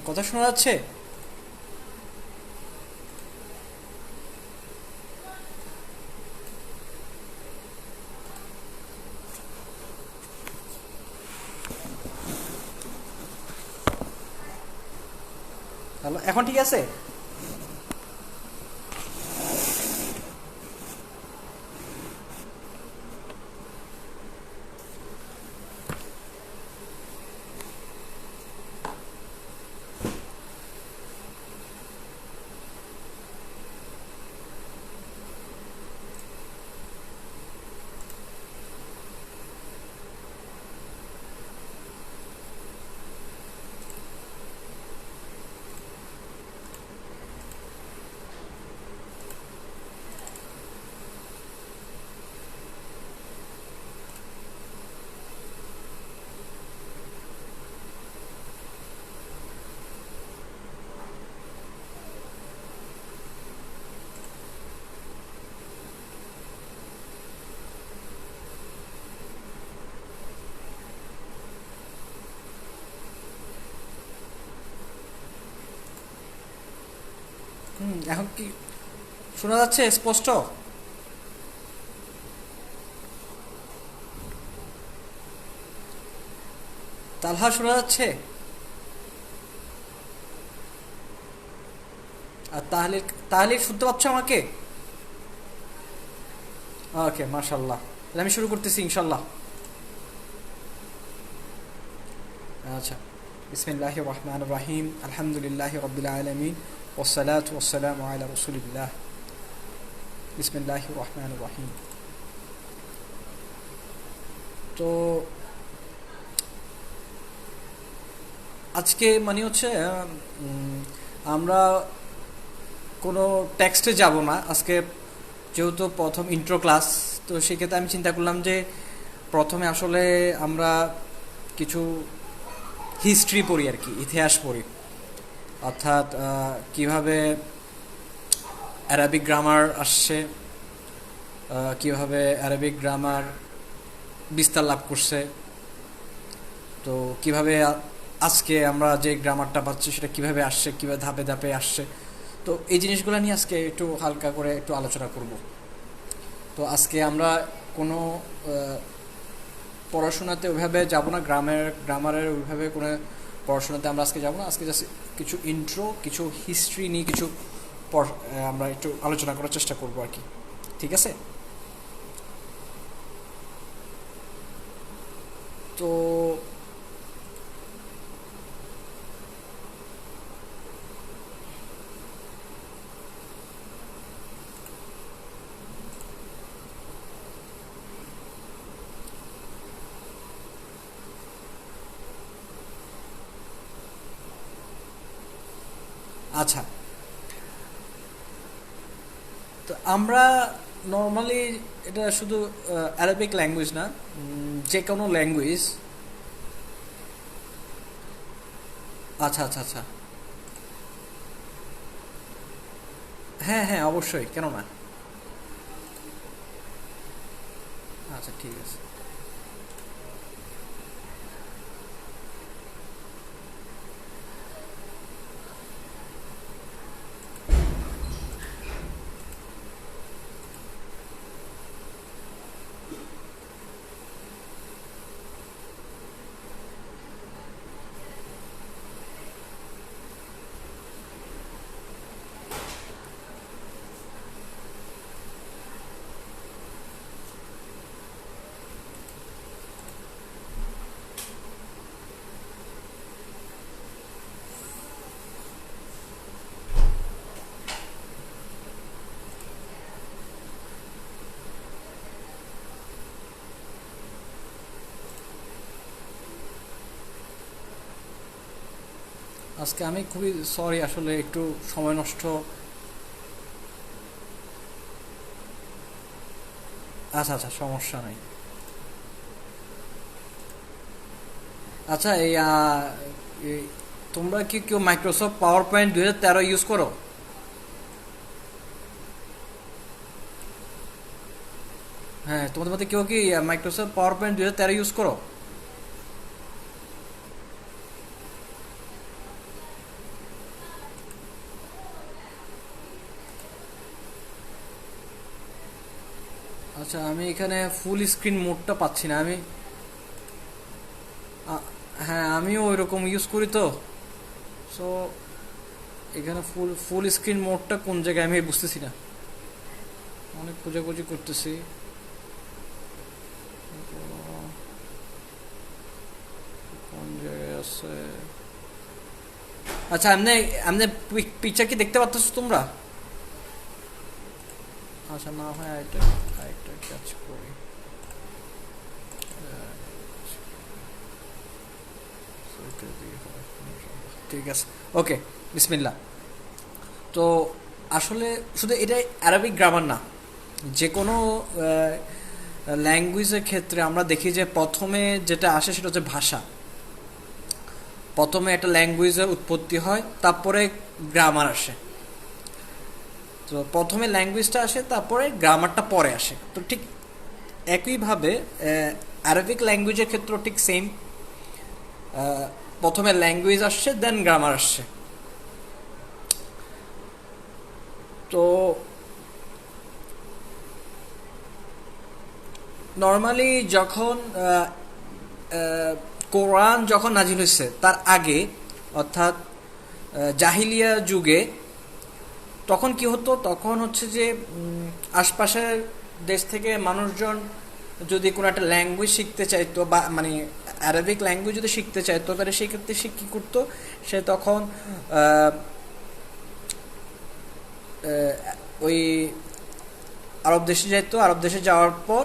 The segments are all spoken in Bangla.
কথা শোনা যাচ্ছে? হ্যালো, এখন ঠিক আছে? এখন কি শোনা যাচ্ছে স্পষ্ট? তালহা শোনা যাচ্ছে? আর তাহলে তাহলে শুনতে পাচ্ছ আমাকে? ওকে, মাশাল্লাহ। তাহলে আমি শুরু করতেছি ইনশাল্লাহ। আচ্ছা, বিসমিল্লাহির রহমানির রহিম, আলহামদুলিল্লাহি রাব্বিল আলামিন, ওয়াসসালাতু ওয়াসসালামু আলা রাসূলিল্লাহ। বিসমিল্লাহির রহমানির রহিম। তো আজকে মানে হচ্ছে আমরা কোনো টেক্সটে যাব না আজকে, যেহেতু প্রথম ইন্ট্রো ক্লাস। তো সেক্ষেত্রে আমি চিন্তা করলাম যে প্রথমে আসলে আমরা কিছু হিস্ট্রি পড়ি আর কি, ইতিহাস পড়ি। অর্থাৎ কিভাবে অ্যারাবিক গ্রামার আসছে, কিভাবে অ্যারাবিক গ্রামার বিস্তার লাভ করছে, তো কিভাবে আজকে আমরা যে গ্রামারটা পাচ্ছি সেটা কিভাবে আসছে, কিভাবে ধাপে ধাপে আসছে। তো এই জিনিসগুলো নিয়ে আজকে একটু হালকা করে একটু আলোচনা করব। তো আজকে আমরা কোনো পড়াশোনাতে ওইভাবে যাব না, গ্রামারের ওইভাবে কোনো পড়াশোনাতে আমরা আজকে যাব না। আজকে জাস্ট কিছু ইন্ট্রো, কিছু হিস্ট্রি নিয়ে কিছু আমরা একটু আলোচনা করার চেষ্টা করব আর কি। ঠিক আছে? তো আচ্ছা, তো আমরা নর্মালি এটা শুধু অ্যারাবিক ল্যাঙ্গুয়েজ না, যে কোনো ল্যাঙ্গুয়েজ। আচ্ছা আচ্ছা আচ্ছা, হ্যাঁ হ্যাঁ অবশ্যই, কেন না। আচ্ছা, ঠিক আছে। আজকে আমি খুবই সরি, আসলে একটু সময় নষ্ট। আচ্ছা আচ্ছা, সমস্যা নাই। আচ্ছা, এই তোমরা কি কেউ মাইক্রোসফট পাওয়ার পয়েন্ট 2013 ইউজ করো? হ্যাঁ, তোমাদের মধ্যে কেউ কি মাইক্রোসফট পাওয়ার পয়েন্ট 2013 ইউজ করো? আচ্ছা, আমি এখানে ফুল স্ক্রিন মোডটা পাচ্ছি না আমি। হ্যাঁ, আমিও ওই রকম ইউজ করি তো। সো এখানে ফুল ফুল স্ক্রিন মোডটা কোন জায়গায় আমি বুঝতেছি না, অনেক খোঁজাখুঁজি করতেছি। কোন জায়গায় আছে? আচ্ছা, এমনি এমনি পিকচার কি দেখতে পাচ্ছ তোমরা? আচ্ছা, না হয় আরেকটা আরেকটা কাজ করি। ঠিক আছে, ওকে, বিসমিল্লাহ। তো আসলে শুধু এটা অ্যারাবিক গ্রামার না, যে কোনো ল্যাঙ্গুয়েজের ক্ষেত্রে আমরা দেখি যে প্রথমে যেটা আসে সেটা হচ্ছে ভাষা। প্রথমে একটা ল্যাঙ্গুয়েজের উৎপত্তি হয়, তারপরে গ্রামার আসে। তো প্রথমে ল্যাঙ্গুয়েজটা আসে, তারপরে গ্রামারটা পরে আসে। তো ঠিক একইভাবে অ্যারাবিক ল্যাঙ্গুয়েজের ক্ষেত্রেও ঠিক সেম, প্রথমে ল্যাঙ্গুয়েজ আসছে, দেন গ্রামার আসছে। তো নর্মালি যখন কোরআন যখন নাজিল হয়েছে তার আগে, অর্থাৎ জাহিলিয়া যুগে, তখন কি হতো? তখন হচ্ছে যে আশপাশের দেশ থেকে মানুষজন যদি কোনো একটা ল্যাঙ্গুয়েজ শিখতে চাইতো, বা মানে অ্যারাবিক ল্যাঙ্গুয়েজ যদি শিখতে চাইতো, তাহলে সেই ক্ষেত্রে সে কী করতো? সে তখন ওই আরব দেশে যাইতো। আরব দেশে যাওয়ার পর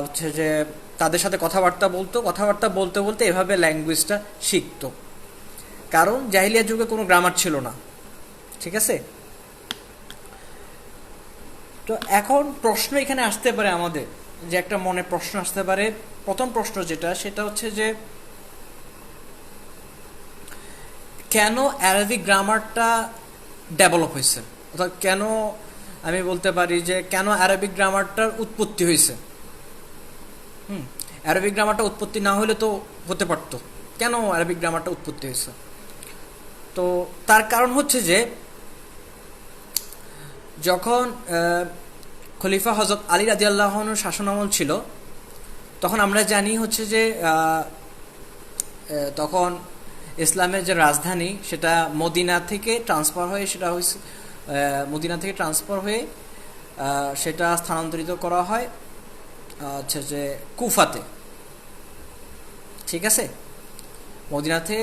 হচ্ছে যে তাদের সাথে কথাবার্তা বলতো, কথাবার্তা বলতে বলতে এভাবে ল্যাঙ্গুয়েজটা শিখতো। কারণ জাহিলিয়া যুগে কোনো গ্রামার ছিল না, ঠিক আছে? তো এখন প্রশ্ন এখানে আসতে পারে আমাদের, যে একটা মনে প্রশ্ন আসতে পারে। প্রথম প্রশ্ন যেটা, সেটা হচ্ছে যে কেন অ্যারাবিক গ্রামারটা ডেভেলপ হয়েছে, অর্থাৎ কেন, আমি বলতে পারি যে কেন অ্যারাবিক গ্রামারটার উৎপত্তি হয়েছে। অ্যারাবিক গ্রামারটা উৎপত্তি না হলে তো হতে পারতো, কেন অ্যারাবিক গ্রামারটা উৎপত্তি হয়েছে? তো তার কারণ হচ্ছে যে যখন খলিফা হযরত আলী রাদিয়াল্লাহু আনহুর শাসনামল ছিল, তখন আমরা জানি হচ্ছে যে তখন ইসলামের যে রাজধানী সেটা মদিনা থেকে ট্রান্সফার হয়ে, সেটা হয়েছে মদিনা থেকে ট্রান্সফার হয়ে সেটা স্থানান্তরিত করা হয় হচ্ছে যে কুফাতে, ঠিক আছে? মদিনা থেকে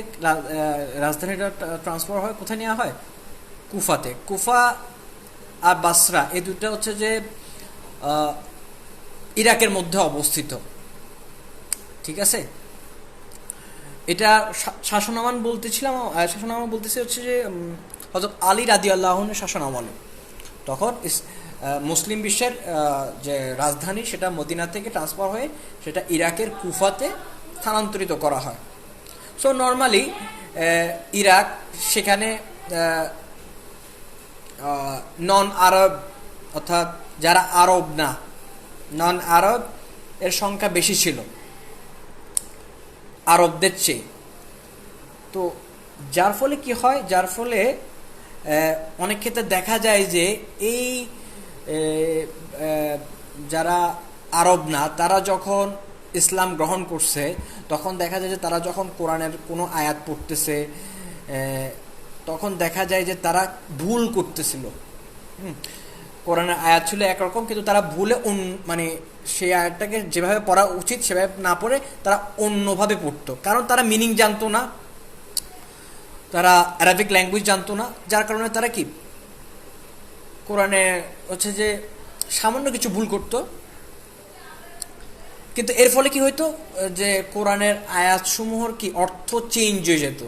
রাজধানীটা ট্রান্সফার হয়, কোথায় নেওয়া হয়? কুফাতে। কুফা আর বাসরা, এই দুটো হচ্ছে যে ইরাকের মধ্যে অবস্থিত, ঠিক আছে? এটা শাসনামল বলতেছি হচ্ছে যে হযরত আলী রাদিয়াল্লাহু আনহুর শাসনামলে। তখন মুসলিম বিশ্বের যে রাজধানী সেটা মদিনা থেকে ট্রান্সফার হয়ে সেটা ইরাকের কুফাতে স্থানান্তরিত করা হয়। সো নর্মালি ইরাক, সেখানে নন আরব, অর্থাৎ যারা আরব না, নন আরব এর সংখ্যা বেশি ছিল আরবদের চেয়ে। তো যার ফলে কি হয়, যার ফলে অনেক ক্ষেত্রে দেখা যায় যে এই যারা আরব না, তারা যখন ইসলাম গ্রহণ করছে, তখন দেখা যায় যে তারা যখন কোরআনের কোনো আয়াত পড়তেছে, তখন দেখা যায় যে তারা ভুল করতেছিল। কোরআনের আয়াত ছিল একরকম, কিন্তু তারা ভুলে মানে সেই আয়াতটাকে যেভাবে পড়া উচিত সেভাবে না পড়ে তারা অন্যভাবে পড়তো। কারণ তারা মিনিং জানতো না, তারা অ্যারাবিক ল্যাঙ্গুয়েজ জানতো না, যার কারণে তারা কি কোরআনে হচ্ছে যে সামান্য কিছু ভুল করত। কিন্তু এর ফলে কি হইতো, যে কোরআনের আয়াতসমূহর কি অর্থ চেঞ্জ হয়ে যেত।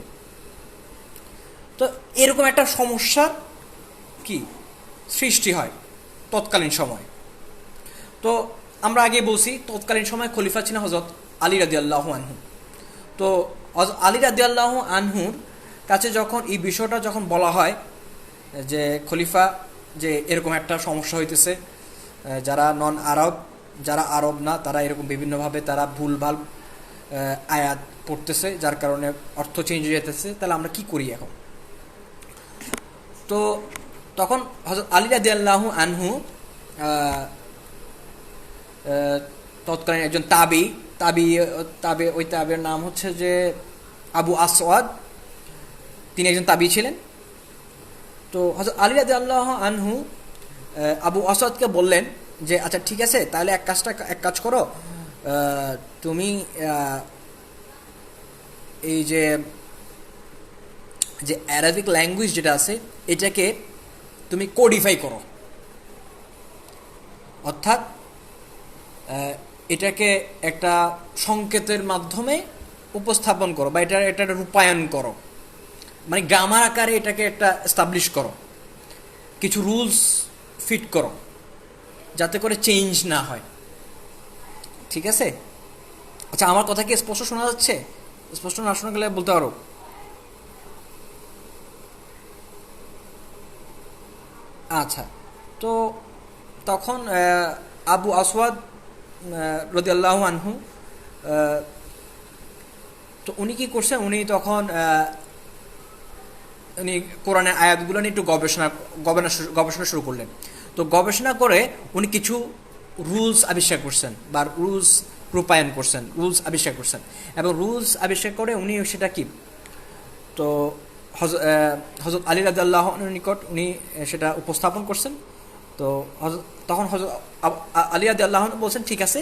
তো এরকম একটা সমস্যার কি সৃষ্টি হয় তৎকালীন সময়। তো আমরা আগে বলছি, তৎকালীন সময় খলিফা ছিলেন হযরত আলী রাদিয়াল্লাহু আনহু। তো আলী রাদিয়াল্লাহু আনহুর কাছে যখন এই বিষয়টা যখন বলা হয় যে খলিফা, যে এরকম একটা সমস্যা হইতেছে, যারা নন আরব, যারা আরব না, তারা এরকম বিভিন্নভাবে তারা ভুলভাল আয়াত পড়তেছে, যার কারণে অর্থ চেঞ্জ হয়ে যেতেছে, তাহলে আমরা কি করি এখন? তো তখন হযরত আলী রাদিয়াল্লাহু আনহু তৎকালীন একজন তাবি তাবি তাবে ওই তাবের নাম হচ্ছে যে আবু আসওয়াদ, তিনি একজন তাবি ছিলেন। তো হযরত আলী রাদিয়াল্লাহু আনহু আবু আসওয়াদকে বললেন যে আচ্ছা ঠিক আছে, তাহলে এক কাজ করো, তুমি এই যে যে অ্যারাবিক ল্যাঙ্গুয়েজ যেটা আছে এটাকে তুমি কোডিফাই করো, অর্থাৎ এটাকে একটা সংকেতের মাধ্যমে উপস্থাপন করো বা এটা রূপায়ণ করো, মানে গ্রামার আকারে এটাকে একটা এস্টাবলিশ করো, কিছু রুলস ফিট করো যাতে করে চেঞ্জ না হয়। ঠিক আছে? আচ্ছা, আমার কথা কি স্পষ্ট শোনা যাচ্ছে? স্পষ্ট না শোনা গেলে বলতে পারো। আচ্ছা, তো তখন আবু আসওয়াদ রাদিয়াল্লাহু আনহু, তো উনি কি করছেন, উনি তখন উনি কোরআনের আয়াতগুলো নিয়ে একটু গবেষণা শুরু করলেন। তো গবেষণা করে উনি কিছু রুলস আবিষ্কার করছেন বা রূপায়ণ করছেন, রুলস আবিষ্কার করছেন, এবং রুলস আবিষ্কার করে উনি সেটা কি, তো হযরত আলী রাদিয়াল্লাহু আনহুর নিকট উনি সেটা উপস্থাপন করছেন। তো তখন হযরত আলী রাদিয়াল্লাহু আনহু বলছেন ঠিক আছে,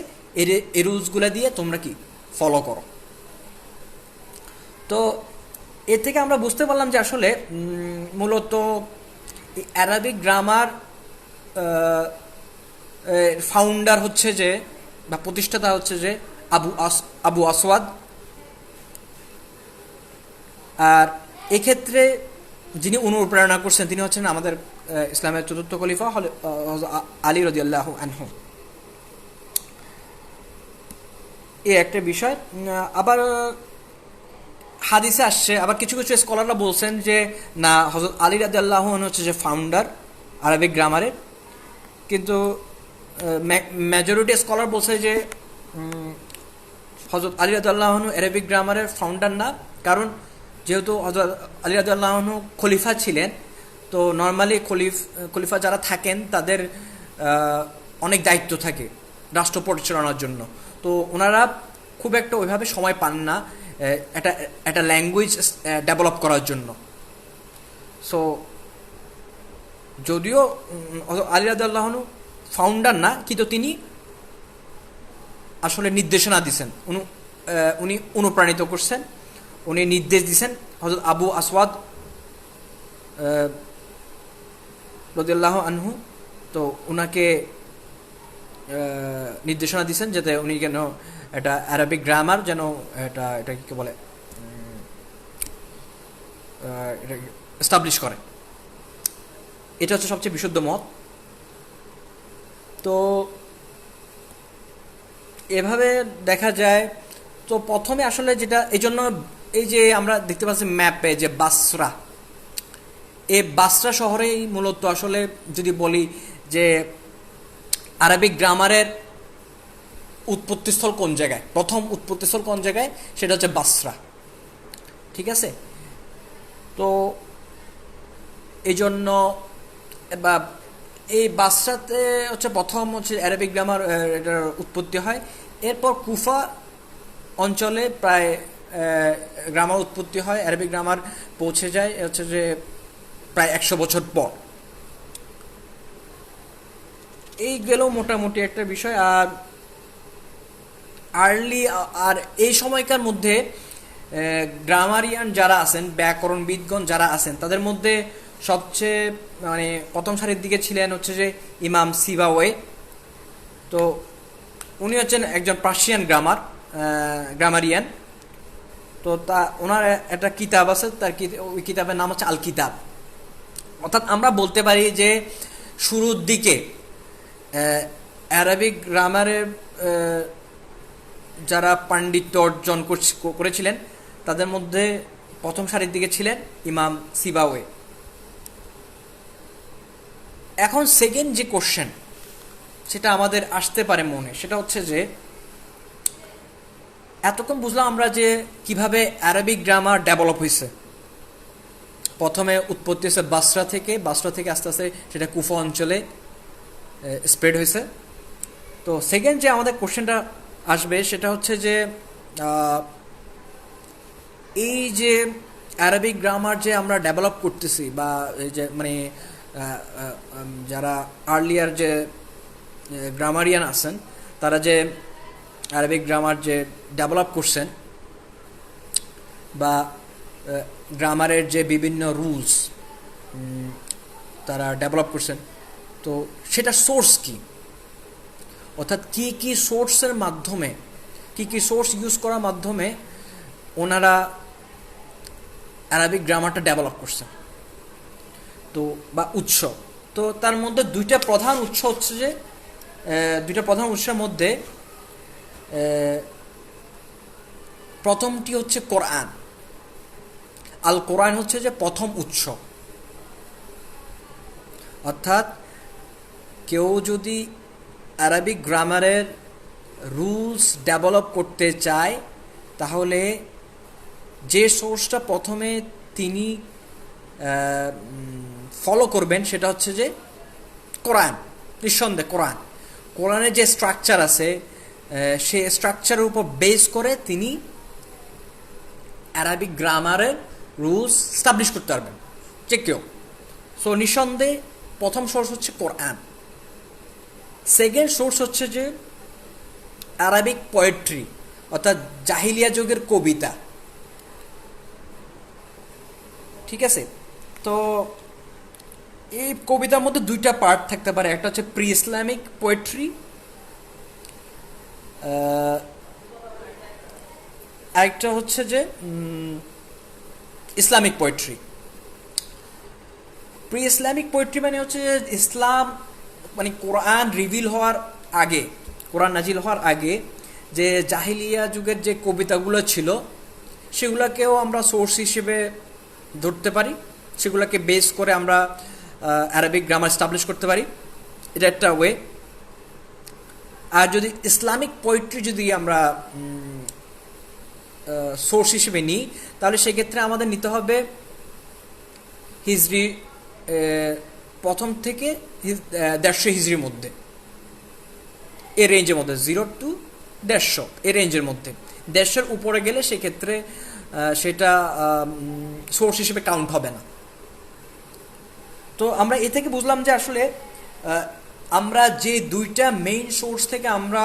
এই রুলসগুলো দিয়ে তোমরা কি ফলো করো। তো এর থেকে আমরা বুঝতে পারলাম যে আসলে মূলত অ্যারাবিক গ্রামার ফাউন্ডার হচ্ছে যে বা প্রতিষ্ঠাতা হচ্ছে যে আবু আসওয়াদ। আর এক্ষেত্রে যিনি অনুপ্রেরণা করছেন তিনি হচ্ছেন আমাদের ইসলামের চতুর্থ খলিফা আলী রাদিয়াল্লাহু আনহু। এই একটা বিষয়। আবার হাদিসে আসছে, আবার কিছু কিছু স্কলাররা বলছেন যে না, হযরত আলী রাদিয়াল্লাহু আনহু হচ্ছে যে ফাউন্ডার আরবিক গ্রামারের, কিন্তু মেজরিটি স্কলার বলছে যে হযরত আলী রাদিয়াল্লাহু আনহু আরবিক গ্রামারের ফাউন্ডার না, কারণ যেহেতু হযরত আলী রাদিয়াল্লাহু আনহু খলিফা ছিলেন, তো নর্মালি খলিফা যারা থাকেন তাদের অনেক দায়িত্ব থাকে রাষ্ট্র পরিচালনার জন্য, তো ওনারা খুব একটা ওইভাবে সময় পান না একটা ল্যাঙ্গুয়েজ ডেভেলপ করার জন্য। সো যদিও আলী রাদিয়াল্লাহু আনহু ফাউন্ডার না, কিন্তু তিনি আসলে নির্দেশনা দিয়েছেন, উনি অনুপ্রাণিত করছেন, উনি নির্দেশ দিয়েছেন হযরত আবু আসওয়াদ রাদিয়াল্লাহু আনহু। তো উনাকে নির্দেশনা দিয়েছেন যাতে উনি যেন এটা আরবিক গ্রামার যেন এটা কি বলে এটা এস্টাবলিশ করে। এটা হচ্ছে সবচেয়ে বিশুদ্ধ মত। তো এভাবে দেখা যায়। তো প্রথমে আসলে যেটা এই জন্য এই যে আমরা দেখতে পাচ্ছি ম্যাপে যে বাসরা, এই বাসরা শহরেই মূলত আসলে যদি বলি যে আরবিক গ্রামারের উৎপত্তিস্থল কোন জায়গায়, প্রথম উৎপত্তিস্থল কোন জায়গায়, সেটা হচ্ছে বাসরা। ঠিক আছে? তো এই জন্য বা এই বাসরাতে হচ্ছে প্রথম হচ্ছে আরবিক গ্রামার এটার উৎপত্তি হয়। এরপর কুফা অঞ্চলে প্রায় গ্রামার উৎপত্তি হয়, আরবিক গ্রামার পৌঁছে যায় হচ্ছে যে প্রায় 100 বছর পর। এই গেল মোটামুটি একটা বিষয়। আর আর এই সময়কার মধ্যে গ্রামারিয়ান যারা আছেন, ব্যাকরণবিদগণ যারা আছেন, তাদের মধ্যে সবচেয়ে মানে প্রথম সারির দিকে ছিলেন হচ্ছে যে ইমাম সিবাওয়ে। তো উনি হচ্ছেন একজন পার্সিয়ান গ্রামারিয়ান। তো ওনার একটা কিতাব আছে, ওই কিতাবের নাম হচ্ছে আল কিতাব। অর্থাৎ আমরা বলতে পারি যে শুরুর দিকে আরবিক গ্রামারের যারা পাণ্ডিত্য অর্জন করেছিলেন তাদের মধ্যে প্রথম সারির দিকে ছিলেন ইমাম সিবাওয়ে। এখন সেকেন্ড যে কোশ্চেন সেটা আমাদের আসতে পারে মনে, সেটা হচ্ছে যে এতক্ষণ বুঝলাম আমরা যে কিভাবে আরবিক গ্রামার ডেভেলপ হয়েছে। প্রথমে উৎপত্তি হয়েছে বাসরা থেকে আস্তে আস্তে সেটা কুফা অঞ্চলে স্প্রেড হয়েছে। তো তো সেকেন্ড যে আমাদের কোশ্চেনটা আসবে সেটা হচ্ছে যে এই যে অ্যারাবিক গ্রামার যে আমরা ডেভেলপ করতেছি বা এই যে মানে যারা আর্লিয়ার যে গ্রামারিয়ান আছেন তারা যে অ্যারাবিক গ্রামার যে ডেভেলপ করছেন বা গ্রামারের যে বিভিন্ন রুলস তারা ডেভেলপ করছেন, তো সেটা সোর্স কি, অর্থাৎ কি কি সোর্সের মাধ্যমে, কি কি সোর্স ইউজ করার মাধ্যমে ওনারা অ্যারাবিক গ্রামারটা ডেভেলপ করছেন, তো বা উৎস। তো তার মধ্যে দুইটা প্রধান উৎস হচ্ছে যে দুইটা প্রধান উৎসের মধ্যে প্রথমটি হচ্ছে কোরআন। আল কোরআন হচ্ছে যে প্রথম উৎস, অর্থাৎ কেউ যদি আরবিক গ্রামারের রুলস ডেভেলপ করতে চায় তাহলে যে সোর্সটা প্রথমে তিনি ফলো করবেন সেটা হচ্ছে যে কোরআন। নিঃসন্দেহে কোরআন, কোরআনের যে স্ট্রাকচার আছে সেই স্ট্রাকচারের উপর বেস করে তিনি অ্যারাবিক গ্রামারের রুলস স্টাবলিশ করতে পারবেন যে কেউ। সো নিঃসন্দেহে প্রথম সোর্স হচ্ছে কোরআন। সেকেন্ড সোর্স হচ্ছে যে আরবিক পোয়েট্রি, অর্থাৎ জাহিলিয়া যুগের কবিতা। ঠিক আছে, তো এই কবিতার মধ্যে দুইটা পার্ট থাকতে পারে, একটা হচ্ছে প্রি ইসলামিক পোয়েট্রি, আরেকটা হচ্ছে যে Islamic poetry. Pre Islamic poetry মানে হচ্ছে যে ইসলাম মানে কোরআন রিভিল হওয়ার আগে, কোরআন নাজিল হওয়ার আগে যে জাহিলিয়া যুগের যে কবিতাগুলো ছিল সেগুলোকেও আমরা সোর্স হিসেবে ধরতে পারি, সেগুলোকে বেস করে আমরা আরবিক গ্রামার এস্টাবলিশ করতে পারি, এটা একটা ওয়ে। আর যদি ইসলামিক পোয়েট্রি যদি আমরা সোর্স হিসেবে নিই তাহলে সেক্ষেত্রে আমাদের নিতে হবে হিজরি প্রথম থেকে 150 হিজরির মধ্যে, এই রেঞ্জের মধ্যে 0 to 150 এই রেঞ্জের মধ্যে। 150 উপরে গেলে সেক্ষেত্রে সেটা সোর্স হিসেবে কাউন্ট হবে না। তো আমরা এ থেকে বুঝলাম যে আসলে আমরা যে দুইটা মেইন সোর্স থেকে আমরা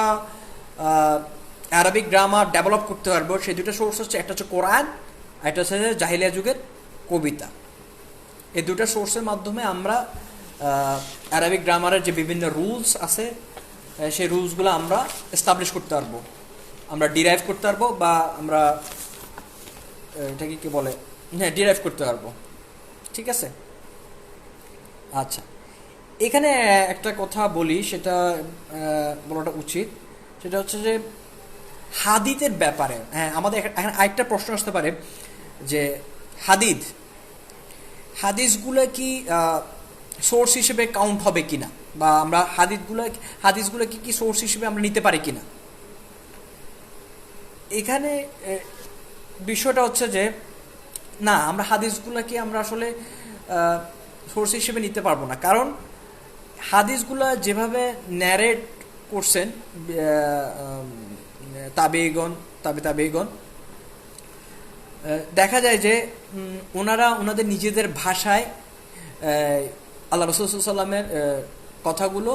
আরবিক গ্রামার ডেভেলপ করতে পারবো সেই দুইটা সোর্স হচ্ছে, একটা হচ্ছে কোরআন, একটা হচ্ছে জাহিলিয়া যুগের কবিতা। এই দুটা সোর্সের মাধ্যমে আমরা আরবিক গ্রামারের যে বিভিন্ন রুলস আছে সেই রুলসগুলো আমরা এস্টাবলিশ করতে পারবো, আমরা ডিরাইভ করতে পারবো, বা আমরা এটাকে কি বলে, হ্যাঁ ডিরাইভ করতে পারবো। ঠিক আছে, আচ্ছা এখানে একটা কথা বলি, সেটা বলাটা উচিত, সেটা হচ্ছে যে হাদিদের ব্যাপারে। হ্যাঁ, আমাদের এখানে আরেকটা প্রশ্ন আসতে পারে যে হাদিসগুলো কি সোর্স হিসেবে কাউন্ট হবে কিনা, বা আমরা হাদিসগুলো কি সোর্স হিসেবে আমরা নিতে পারি কিনা। এখানে বিষয়টা হচ্ছে যে না, আমরা হাদিসগুলোকে আমরা আসলে সোর্স হিসেবে নিতে পারবো না, কারণ হাদিসগুলো যেভাবে ন্যারেট করছেন তাবেঈগণ, তাবেঈগণ, দেখা যায় যে ওনারা ওনাদের নিজেদের ভাষায় আল্লাহ রাসূল সাল্লাল্লাহু আলাইহি ওয়াসাল্লামের কথাগুলো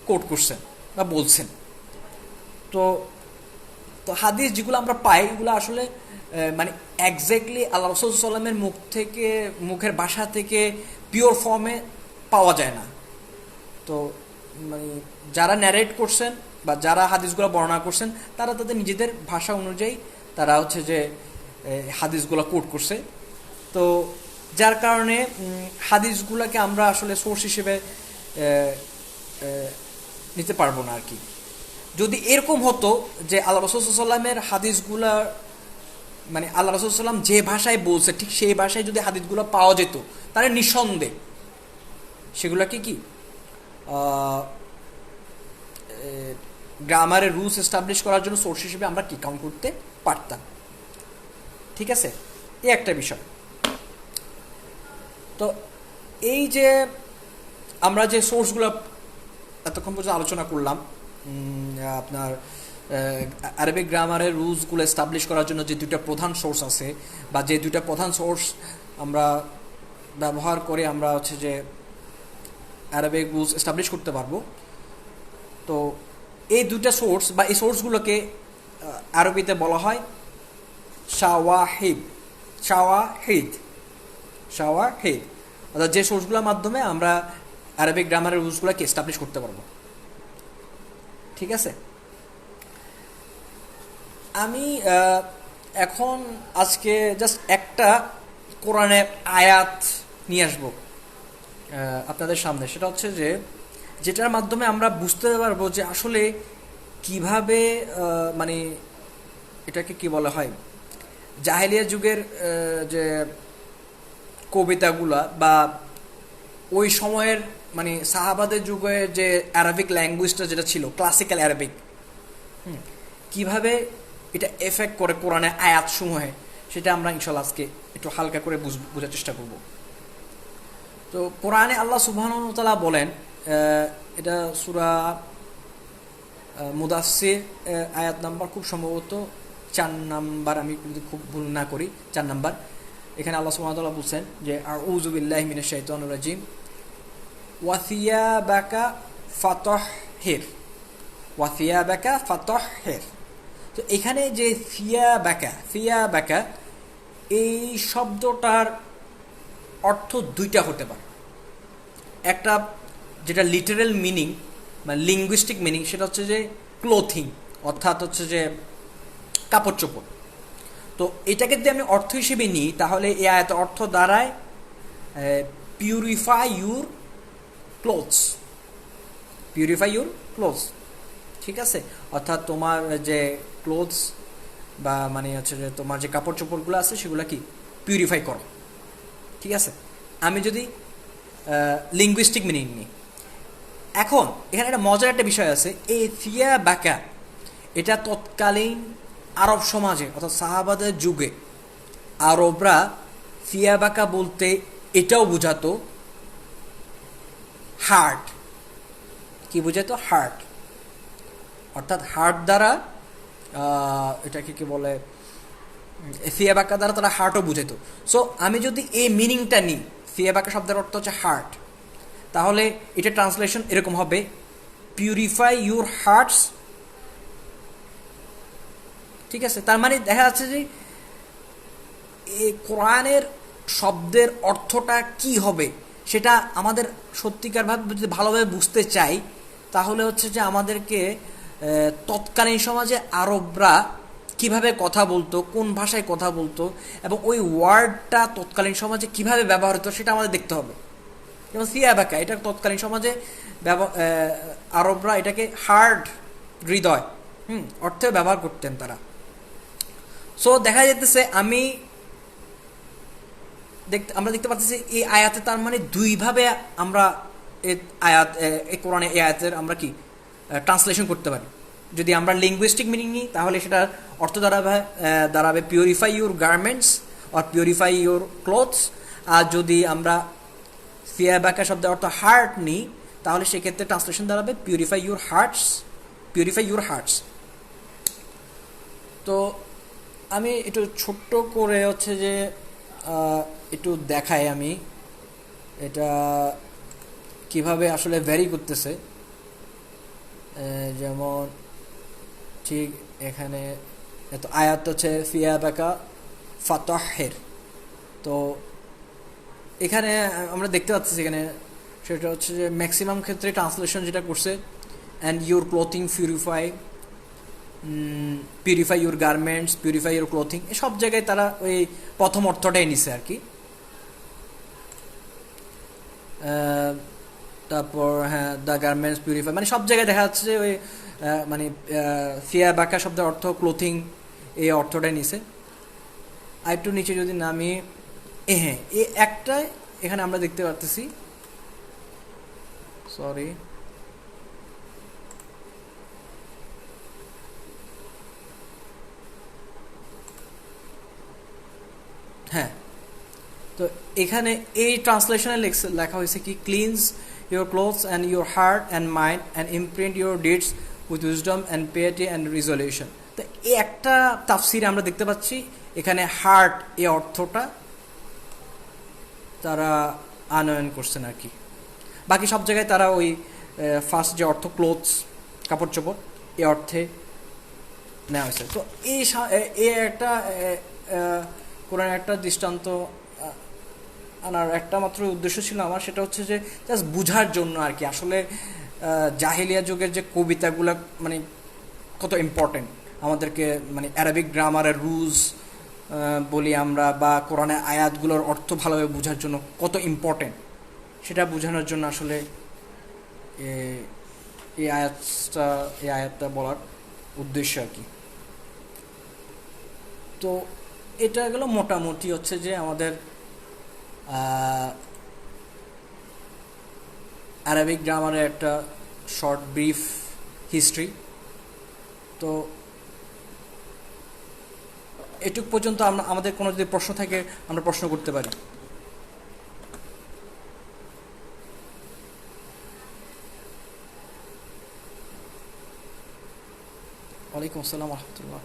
কোট করছেন বা বলছেন। তো তো হাদিস যেগুলো আমরা পাই এগুলো আসলে মানে এক্স্যাক্টলি আল্লাহ রাসূল সাল্লাল্লাহু আলাইহি ওয়াসাল্লামের মুখের ভাষা থেকে পিওর ফর্মে পাওয়া যায় না। তো মানে যারা ন্যারেট করছেন বা যারা হাদিসগুলো বর্ণনা করছেন তারা তাদের নিজেদের ভাষা অনুযায়ী তারা হচ্ছে যে হাদিসগুলো কোট করছে। তো যার কারণে হাদিসগুলোকে আমরা আসলে সোর্স হিসেবে নিতে পারবো না আর কি। যদি এরকম হতো যে আল্লাহ রাসূল সাল্লাল্লাহু আলাইহি ওয়াসাল্লামের হাদিসগুলা মানে আল্লাহ রাসূল সাল্লাল্লাহু আলাইহি ওয়াসাল্লাম যে ভাষায় বলছে ঠিক সেই ভাষায় যদি হাদিসগুলো পাওয়া যেত তাহলে নিঃসন্দেহে সেগুলোকে কি গ্রামারের রুলস এস্টাবলিশ করার জন্য সোর্স হিসেবে আমরা কি কাউন্ট করতে পারতাম। ঠিক আছে, এই একটা বিষয়। তো এই যে আমরা যে সোর্সগুলো এতক্ষণ পর্যন্ত আলোচনা করলাম আপনার আরবিক গ্রামারের রুলসগুলো এস্টাবলিশ করার জন্য যে দুইটা প্রধান সোর্স আছে, বা যে দুইটা প্রধান সোর্স আমরা ব্যবহার করে আমরা হচ্ছে যে আরবিক রুলস এস্টাবলিশ করতে পারবো। তো এই দুইটা সোর্স বা এই সোর্সগুলোকে আরবিতে বলা হয় শাওয়াহিদ। শাওয়াহিদ শাওয়াহিদ অর্থাৎ যে সোর্সগুলোর মাধ্যমে আমরা আরবিক গ্রামারের রুলসগুলোকে এস্টাবলিশ করতে পারবো। ঠিক আছে, আমি এখন আজকে জাস্ট একটা কোরআনের আয়াত নিয়ে আসবো আপনাদের সামনে। সেটা হচ্ছে যে যেটার মাধ্যমে আমরা বুঝতে পারবো যে আসলে কিভাবে মানে এটাকে কি বলা হয়, জাহেলিয়া যুগের যে কবিতাগুলা বা ওই সময়ের মানে সাহাবাদের যুগে যে অ্যারাবিক ল্যাঙ্গুয়েজটা যেটা ছিল ক্লাসিক্যাল অ্যারাবিক, কিভাবে এটা এফেক্ট করে কোরআনের আয়াত সমূহে, সেটা আমরা ইনশাল্লাহ আজকে একটু হালকা করে বোঝার চেষ্টা করব। তো কোরআনে আল্লাহ সুবহানাহু ওয়া তাআলা বলেন, এটা সূরা মুদাসসির আয়াত নাম্বার খুব সম্ভবত 4 নাম্বার, আমি যদি খুব ভুল না করি 4 নাম্বার। এখানে আল্লাহ সুবহানাহু ওয়া তাআলা বলছেন যে আউযু বিল্লাহি মিনাশ শাইতানির রাজিম ওয়া থিয়াবাকা ফাতাহহির, ওয়া থিয়াবাকা ফাতাহহির। তো এখানে যে ফিয়াবাকা এই শব্দটার অর্থ দুইটা হতে পারে। একটা যেটা লিটারাল মিনিং মানে লিঙ্গুইস্টিক মিনিং, সেটা হচ্ছে যে ক্লোথিং, অর্থাৎ হচ্ছে যে কাপড় চোপড়। তো এটাকে যদি আমি অর্থ হিসেবে নিই তাহলে এই আয়াতের অর্থ দাঁড়ায় purify your clothes, purify your clothes. ঠিক আছে, অর্থাৎ তোমার যে ক্লোথস বা মানে হচ্ছে যে তোমার যে কাপড় চোপড়গুলো আছে সেগুলো কি পিউরিফাই করো। ঠিক আছে, আমি যদি লিঙ্গুইস্টিক মিনিং নিই। এখন এখানে একটা মজার একটা বিষয় আছে, এই ফিয়া বাকা এটা তৎকালীন আরব সমাজে অর্থাৎ সাহাবাদের যুগে আরবরা ফিয়া বাকা বলতে এটাও বোঝাতো হার্ট। কি বোঝাতো? হার্ট, অর্থাৎ হার্ট দ্বারা এটাকে কি বলে ফিয়া বাকা দ্বারা তারা হার্টও বুঝাইতো। সো আমি যদি এই মিনিংটা নিই, ফিয়া বাকা শব্দের অর্থ হচ্ছে হার্ট, তাহলে এটা ট্রান্সলেশন এরকম হবে পিউরিফাই ইউর হার্টস। ঠিক আছে, তার মানে দেখা যাচ্ছে যে এই কোরআনের শব্দের অর্থটা কি হবে সেটা আমাদের সত্যিকারভাবে যদি ভালোভাবে বুঝতে চাই তাহলে হচ্ছে যে আমাদেরকে তৎকালীন সমাজে আরবরা কিভাবে কথা বলতো, কোন ভাষায় কথা বলতো এবং ওই ওয়ার্ডটা তৎকালীন সমাজে কিভাবে ব্যবহার হতো সেটা আমাদের দেখতে হবে। যেমন সিয়াবাকা, এটা তৎকালীন সমাজে আরবরা এটাকে হার্ড, হৃদয় অর্থে ব্যবহার করতেন তারা। সো দেখা যেতেছে আমরা দেখতে পাচ্ছি এই আয়াতে তার মানে দুইভাবে আমরা এই কোরআনে এই আয়াতের আমরা কি ট্রান্সলেশন করতে পারি। যদি আমরা লিঙ্গুইস্টিক মিনিং নিই তাহলে সেটার অর্থ দাঁড়াবে purify your garments or purify your clothes. আর যদি আমরা ফিয়াবাকা শব্দের অর্থ হার্ট নিই তাহলে সেক্ষেত্রে ট্রান্সলেশন দাঁড়াবে purify your hearts, purify your hearts. তো আমি একটু ছোট্ট করে হচ্ছে যে একটু দেখাই আমি এটা কিভাবে আসলে ভ্যারি করতেছে। যেমন ঠিক এখানে এত আয়াত হচ্ছে ফিয়াবাকা ফাতাহহির, তো এখানে আমরা দেখতে পাচ্ছি এখানে সেটা হচ্ছে যে ম্যাক্সিমাম ক্ষেত্রে ট্রান্সলেশন যেটা করছে and your clothing purify your garments, purify your clothing, সব জায়গায় তারা ওই প্রথম অর্থটাই নিছে আর কি। তারপর হ্যাঁ দ্য গার্মেন্টস পিউরিফাই, মানে সব জায়গায় দেখা যাচ্ছে যে ওই মানে ফিয়া বাকা শব্দের অর্থ ক্লোথিং এই অর্থটাই নিছে। আর একটু নিচে যদি নামি হ্যাঁ এই একটাই এখানে আমরা দেখতে পারতেছি, সরি হ্যাঁ, তো এখানে এই ট্রান্সলেশনে লেখা হয়েছে কি cleanse your clothes and your heart and mind and imprint your deeds with wisdom and piety and resolution. তো এই একটা তাফসিরে আমরা দেখতে পাচ্ছি এখানে হার্ট এই অর্থটা তারা আনয়ন করছেন আর কি। বাকি সব জায়গায় তারা ওই ফার্স্ট যে অর্থ ক্লোথস কাপড় চোপড় এই অর্থে নেওয়া হয়েছে। তো এই একটা কোরআন একটা দৃষ্টান্ত আনার একটা মাত্র উদ্দেশ্য ছিল আমার, সেটা হচ্ছে যে জাস্ট বুঝার জন্য আর কি আসলে জাহিলিয়া যুগের যে কবিতাগুলো মানে কত ইম্পর্টেন্ট আমাদেরকে, মানে অ্যারাবিক গ্রামারের রুলস বলি আমরা, বা কোরআনের আয়াতগুলোর অর্থ ভালোভাবে বোঝার জন্য কত ইম্পর্টেন্ট সেটা বোঝানোর জন্য আসলে এই আয়াতটা বলার উদ্দেশ্য আর কি। তো এটা গেল মোটামুটি হচ্ছে যে আমাদের আরবিক গ্রামারের একটা শর্ট ব্রিফ হিস্ট্রি। তো এটুক পর্যন্ত আমাদের কোনো যদি প্রশ্ন থাকে আমরা প্রশ্ন করতে পারি। ওয়ালাইকুম আসসালাম রহমতুল্লাহ।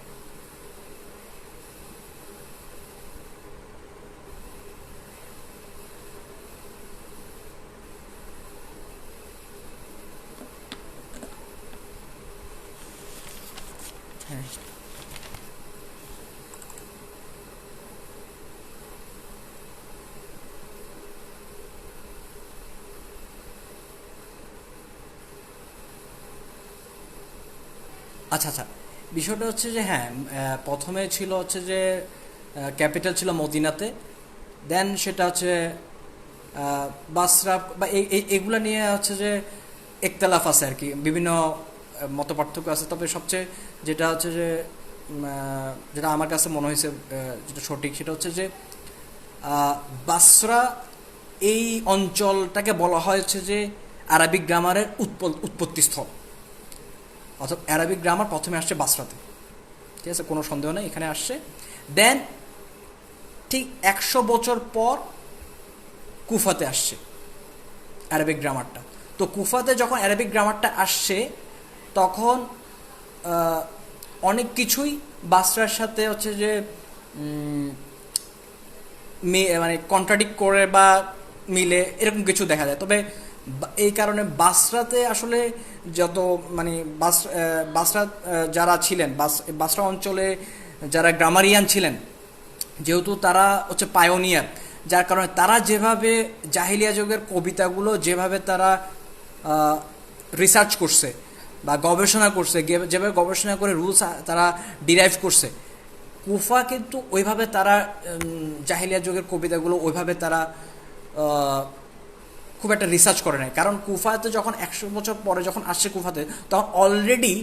হ্যাঁ, আচ্ছা আচ্ছা, বিষয়টা হচ্ছে যে হ্যাঁ, প্রথমে ছিল হচ্ছে যে ক্যাপিটাল ছিল মদিনাতে, দেন সেটা হচ্ছে বাসরা বা এগুলা নিয়ে হচ্ছে যে একতলাফ আছে আর কি, বিভিন্ন মত পার্থক্য আছে। তবে সবচেয়ে যেটা হচ্ছে যে যেটা আমার কাছে মনে হয়েছে যেটা সঠিক সেটা হচ্ছে যে বাসরা এই অঞ্চলটাকে বলা হয় হচ্ছে যে আরবিক গ্রামারের উৎপত্তিস্থল, অর্থাৎ অ্যারাবিক গ্রামার প্রথমে আসছে বাসরাতে, ঠিক আছে, কোনো সন্দেহ নেই এখানে আসছে। দেন ঠিক 100 বছর পর কুফাতে আসছে অ্যারাবিক গ্রামারটা। তো কুফাতে যখন অ্যারাবিক গ্রামারটা আসছে তখন অনেক কিছুই বাসরার সাথে হচ্ছে যে মানে কন্ট্রাডিক্ট করে বা মিলে এরকম কিছু দেখা যায়। তবে এই কারণে বাসরাতে আসলে যত মানে বাসরা যারা ছিলেন, বাসরা অঞ্চলে যারা গ্রামারিয়ান ছিলেন, যেহেতু তারা হচ্ছে পায়োনিয়ার, যার কারণে তারা যেভাবে জাহিলিয়া যুগের কবিতাগুলো যেভাবে তারা রিসার্চ করছে বা গবেষণা করছে, যেভাবে গবেষণা করে রুলস তারা ডিরাইভ করছে, কুফা কিন্তু ওইভাবে তারা জাহিলিয়া যুগের কবিতাগুলো ওইভাবে তারা খুব একটা রিসার্চ করে নাই। কারণ কুফাতে যখন 100 বছর পরে যখন আসছে কুফাতে, তখন অলরেডি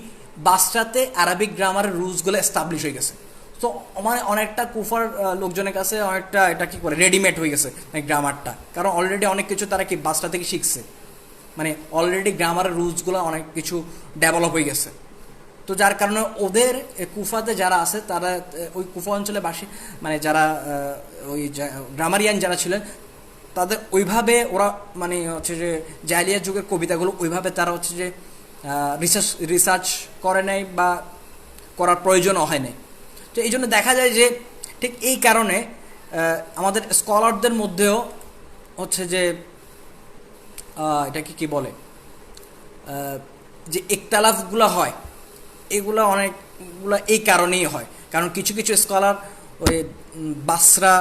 বাসরাতে আরবিক গ্রামারের রুলসগুলো এস্টাবলিশ হয়ে গেছে। তো মানে অনেকটা কুফার লোকজনের কাছে অনেকটা এটা কি করে রেডিমেড হয়ে গেছে গ্রামারটা, কারণ অলরেডি অনেক কিছু তারা কি বাসরা থেকে শিখছে, মানে অলরেডি গ্রামারের রুলসগুলো অনেক কিছু ডেভেলপ হয়ে গেছে। তো যার কারণে ওদের কুফাতে যারা আছে তারা ওই কুফা অঞ্চলে বাসী মানে যারা ওই গ্রামারিয়ান যারা ছিলেন তাদের ওইভাবে ওরা মানে হচ্ছে যে জাহিলিয়া যুগের কবিতাগুলো ওইভাবে তারা হচ্ছে যে রিসার্চ করে নাই বা করার প্রয়োজনও হয় নাই। তো এই জন্য দেখা যায় যে ঠিক এই কারণে আমাদের স্কলারদের মধ্যেও হচ্ছে যে এটাকে কি বলে যে একতালাফগুলো হয়, এগুলো অনেকগুলো এই কারণেই হয়। কারণ কিছু কিছু স্কলার ওই বাসরা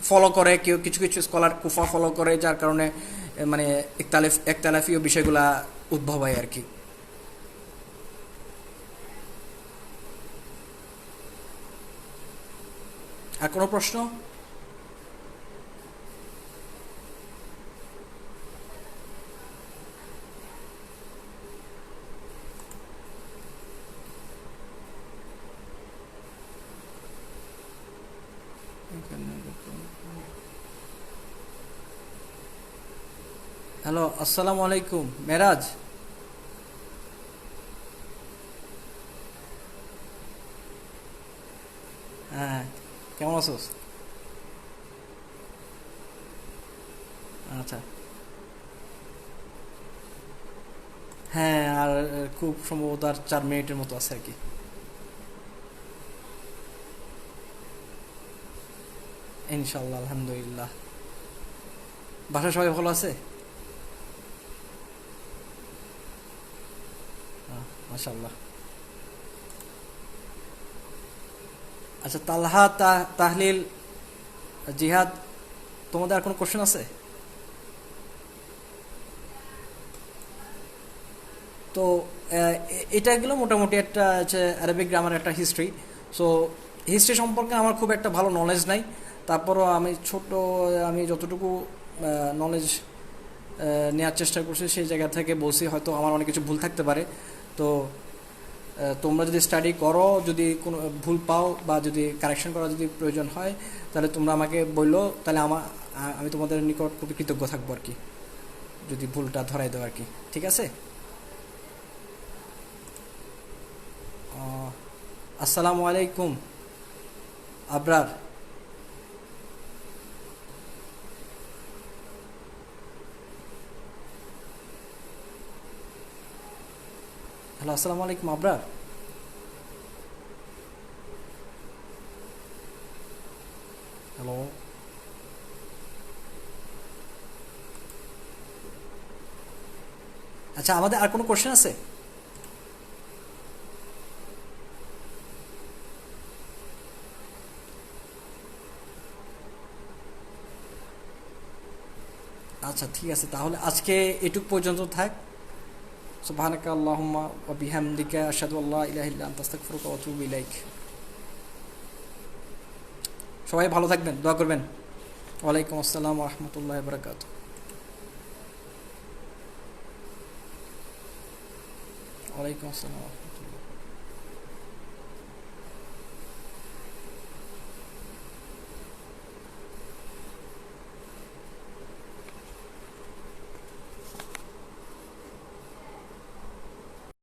ফলো করে, কেউ কিছু কিছু স্কলার কুফা ফলো করে, যার কারণে মানে একতালাফীয় বিষয়গুলা উদ্ভব হয় আর কি। আর কোনো প্রশ্ন? হ্যালো, আসসালামু আলাইকুম মেরাজ। হ্যাঁ, কেমন আছোস? আচ্ছা, হ্যাঁ, আর খুব সম্ভবত আর 4 মিনিটের মতো আছে আর কি। ইনশাল্লাহ, আলহামদুলিল্লাহ। বাসায় সবাই ভালো আছে? মাশাল্লাহ। আচ্ছা, তালহা, তাহলিল, জিহাদ, তোমাদের আর কোনো কোশ্চেন আছে? তো এটা গেলো মোটামুটি একটা হচ্ছে অ্যারাবিক গ্রামার একটা হিস্ট্রি। সো হিস্ট্রি সম্পর্কে আমার খুব একটা ভালো নলেজ নাই, তারপরও আমি যতটুকু নলেজ নেওয়ার চেষ্টা করছি সেই জায়গা থেকে বলছি, হয়তো আমার অনেক কিছু ভুল থাকতে পারে। তো তোমরা যদি স্টাডি করো, যদি কোনো ভুল পাও বা যদি কারেকশন করা যদি প্রয়োজন হয়, তাহলে তোমরা আমাকে বললো, তাহলে আমি তোমাদের নিকট খুবই কৃতজ্ঞ থাকবো আর কি, যদি ভুলটা ধরাই দেবো আর কি। ঠিক আছে। আহ, আসসালামু আলাইকুম আবরার। হ্যালো, আসসালামু আলাইকুম আবরার। হ্যালো। আচ্ছা, আমাদের আর কোনো কোশ্চেন আছে? আচ্ছা, ঠিক আছে, তাহলে আজকে এটুক পর্যন্ত থাক। সুবহানাকা আল্লাহুম্মা ওয়া বিহামদিকা আশহাদু আল্লা ইলাহা ইল্লা আনতা আস্তাগফিরুকা ওয়া আতুবু ইলাইক। সবাই ভালো থাকবেন, দোয়া করবেন। ওয়ালাইকুম আসসালাম ওয়া রাহমাতুল্লাহি ওয়া বারাকাতুহু। ওয়ালাইকুম আসসালাম।